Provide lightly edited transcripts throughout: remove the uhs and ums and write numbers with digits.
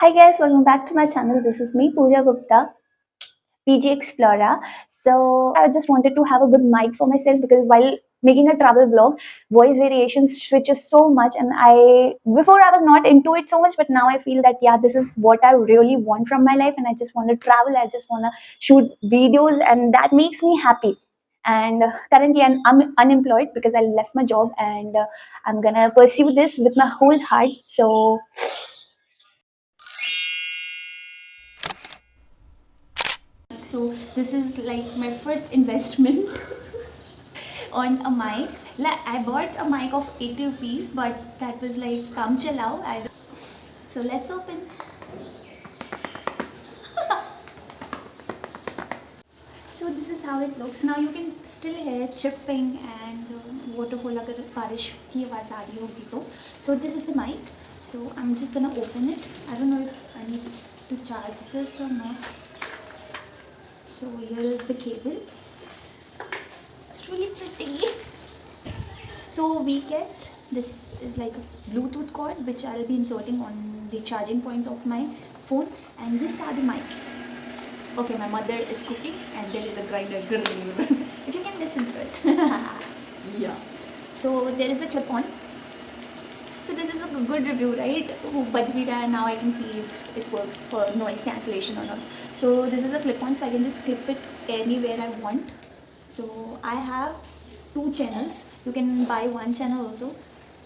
Hi guys, welcome back to my channel. This is me, Pooja Gupta, PG Explorer. So I just wanted to have a good mic for myself because while making a travel vlog, voice variations switches so much, and I before I was not into it so much, but now I feel that yeah, this is what I really want from my life, and I just want to travel. I just want to shoot videos, and that makes me happy. And currently I'm unemployed because I left my job, and I'm gonna pursue this with my whole heart. So this is like my first investment on a mic. Like I bought a mic of 80 rupees, but that was like CANCELLATION. So let's open. So this is how it looks. Now you can still hear chipping and waterfall अगर बारिश की आवाज़ आ रही होगी तो. So this is the mic. So I'm just gonna open it. I don't know if I need to charge this or not. So here is the cable. It's really pretty. So we get this is like a Bluetooth cord which I'll be inserting on the charging point of my phone, and these are the mics. Okay, my mother is cooking and there is a grinder. If you can listen to it. Yeah. So there is a clip on. So this is a good review, right? But now I can see if it works for noise cancellation or not. So this is a clip on, so I can just clip it anywhere I want. So I have two channels. You can buy one channel also,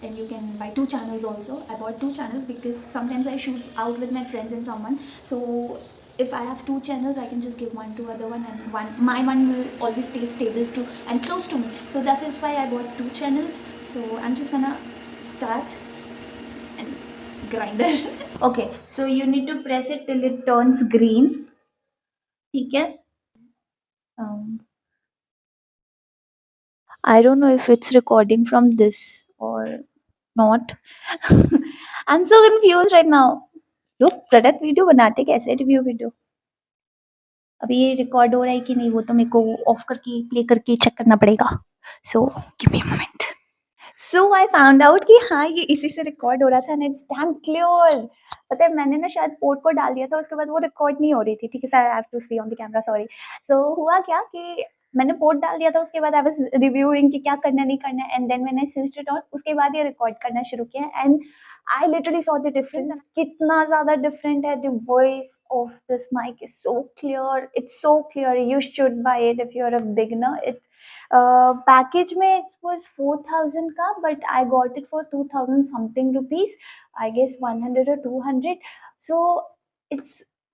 and you can buy two channels also. I bought two channels because sometimes I shoot out with my friends and someone. So if I have two channels, I can just give one to other one, and my one will always stay stable to and close to me. So that is why I bought two channels. So I'm just gonna start and grind it. Okay, so you need to press it till it turns green. Okay. I don't know if it's recording from this or not. I'm so confused right now. लोग product video बनाते कैसे review video. अभी ये record हो रहा है कि नहीं वो तो मेरे को ऑफ करके प्ले करके चेक करना पड़ेगा. So give me a moment. So I found out कि हाँ ये इसी से रिकॉर्ड हो रहा था, एंड इट्स डैम क्लियर. पता है मैंने ना शायद पोर्ट को डाल दिया था, उसके बाद वो रिकॉर्ड नहीं हो रही थी. ठीक है, I have to see on the camera, sorry. So हुआ क्या कि मैंने पोर्ट डाल दिया था, उसके बाद आई वाज रिव्यूइंग कि क्या करना नहीं करना, and then when I switched it on, उसके बाद ये रिकॉर्ड करना शुरू किया, and I literally saw the difference. कितना ज़्यादा different है. The voice of this mic is so clear. It's so clear. You should buy it if you're a beginner. Package में it was 4,000 का, but I got it for 2,000 something rupees. I guess 100 or 200. So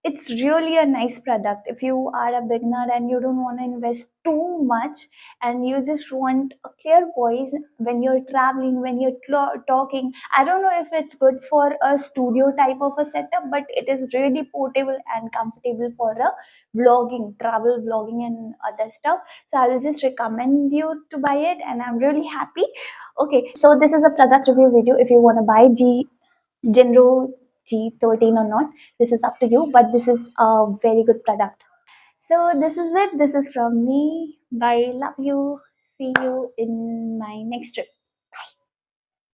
it's really a nice product if you are a beginner and you don't want to invest too much, and you just want a clear voice when you're traveling, when you're talking. I don't know if it's good for a studio type of a setup, but it is really portable and comfortable for a vlogging, travel vlogging and other stuff. So I will just recommend you to buy it, and I'm really happy. Okay, so this is a product review video. If you want to buy GRENARO J13 or not, this is up to you, but this is a very good product. So this is it. This is from me. Bye. Love you. See you in my next trip.